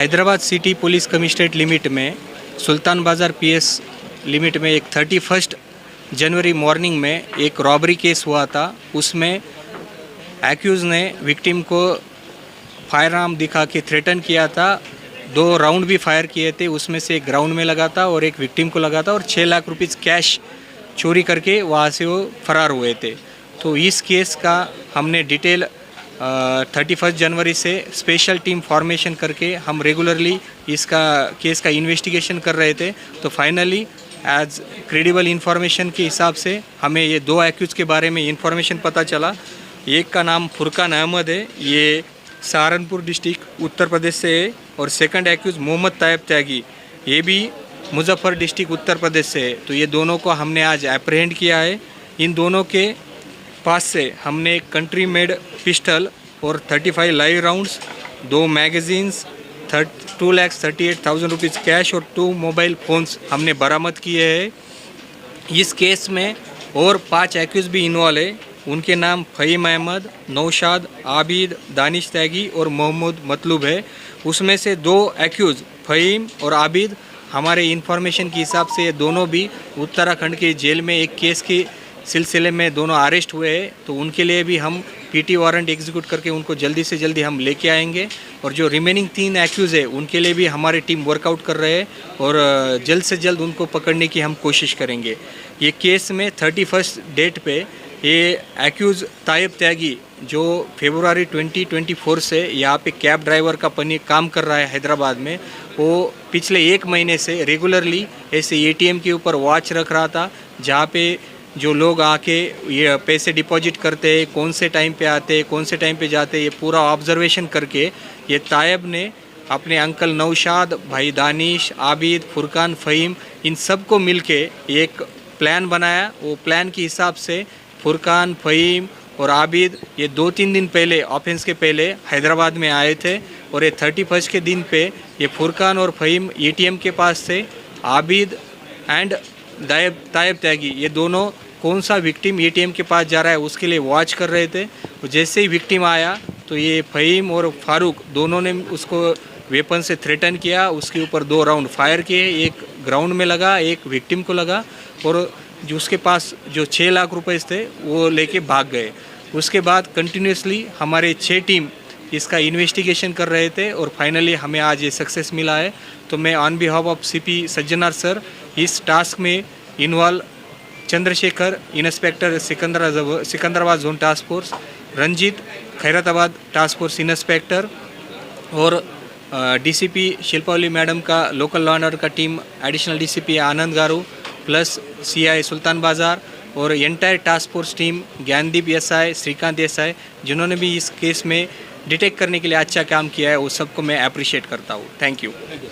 Hyderabad city police commissionerate limit में सुल्तान बाज़ार PS limit में एक 31 जनवरी मॉर्निंग में एक रॉबरी केस हुआ था। उसमें एक्यूज़ ने विक्टिम को फायर आर्म दिखा के थ्रेटन किया था। 2 राउंड भी फायर किए थे, उसमें से एक ग्राउंड में लगा था और एक विक्टिम को लगा था और 6 लाख रुपीज़ कैश चोरी करके वहाँ से वो फरार हुए थे। तो इस केस का हमने डिटेल 31 जनवरी से स्पेशल टीम फॉर्मेशन करके हम रेगुलरली इसका केस का इन्वेस्टिगेशन कर रहे थे। तो फाइनली एज क्रेडिबल इन्फॉर्मेशन के हिसाब से हमें ये 2 एक्यूज़ के बारे में इन्फॉर्मेशन पता चला। एक का नाम फुरकान अहमद है, ये सहारनपुर डिस्ट्रिक्ट उत्तर प्रदेश से है, और सेकंड एक्यूज़ मोहम्मद तायब त्यागी, ये भी मुजफ्फर डिस्ट्रिक्ट उत्तर प्रदेश से है। तो ये दोनों को हमने आज अप्रहेंड किया है। इन दोनों के पास से हमने एक कंट्री मेड पिस्टल और 35 live rounds, 2 magazines, 2,38,000 rupees cash और 2 मोबाइल फ़ोन्स हमने बरामद किए हैं। इस केस में और 5 एक्यूज़ भी इन्वॉल्व है। उनके नाम फ़हीम अहमद, नौशाद, आबिद, दानिश त्यागी और मोहम्मद मतलूब है। उसमें से 2 एक्यूज़ फ़हीम और आबिद हमारे इन्फॉर्मेशन के हिसाब से ये दोनों भी उत्तराखंड के जेल में एक केस के सिलसिले में दोनों अरेस्ट हुए हैं। तो उनके लिए भी हम पीटी वारंट एग्जीक्यूट करके उनको जल्दी से जल्दी हम लेके आएंगे। और जो रिमेनिंग 3 एक्यूज़ है उनके लिए भी हमारी टीम वर्कआउट कर रहे हैं और जल्द से जल्द उनको पकड़ने की हम कोशिश करेंगे। ये केस में 31 डेट पे ये एक्यूज़ तायब त्यागी जो फरवरी 2024 से यहाँ पे कैब ड्राइवर का काम कर रहा है हैदराबाद में, वो पिछले 1 महीने से रेगुलरली ऐसे एटीएम के ऊपर वॉच रख रहा था, जहाँ पे जो लोग आके ये पैसे डिपॉजिट करते हैं, कौन से टाइम पे आते हैं, कौन से टाइम पे जाते हैं, ये पूरा ऑब्जर्वेशन करके ये तायब ने अपने अंकल नौशाद, भाई दानिश, आबिद, फुरकान, फ़हीम, इन सब को मिल के एक प्लान बनाया। वो प्लान के हिसाब से फुरकान, फ़हीम और आबिद ये 2-3 दिन पहले ऑफेंस के पहले हैदराबाद में आए थे। और ये 31 के दिन पे ये फुरकान और फ़हीम एटीएम के पास से आबिद एंड तायब त्यागी ये दोनों कौन सा विक्टिम एटीएम के पास जा रहा है उसके लिए वॉच कर रहे थे। जैसे ही विक्टिम आया तो ये फ़हीम और फारूक दोनों ने उसको वेपन से थ्रेटन किया। उसके ऊपर 2 राउंड फायर किए, एक ग्राउंड में लगा, एक विक्टिम को लगा, और जो उसके पास जो 6 लाख रुपए थे वो लेके भाग गए। उसके बाद कंटिन्यूसली हमारे 6 टीम इसका इन्वेस्टिगेशन कर रहे थे और फाइनली हमें आज ये सक्सेस मिला है। तो मैं on behalf of CP Sajjanar sir इस टास्क में involve Chandrashekar, inspector Secunderabad zone task force, Ranjit, Khairatabad task force inspector, और डीसीपी शिल्पावली मैडम का लोकल लॉ एंड ऑर्डर का team, additional DCP Anand garu plus CI Sultan Bazaar और entire task force team Gyandeep SI, Shrikant SI, जिन्होंने भी इस case में डिटेक्ट करने के लिए अच्छा काम किया है, वो सबको मैं अप्रिशिएट करता हूँ। Thank you.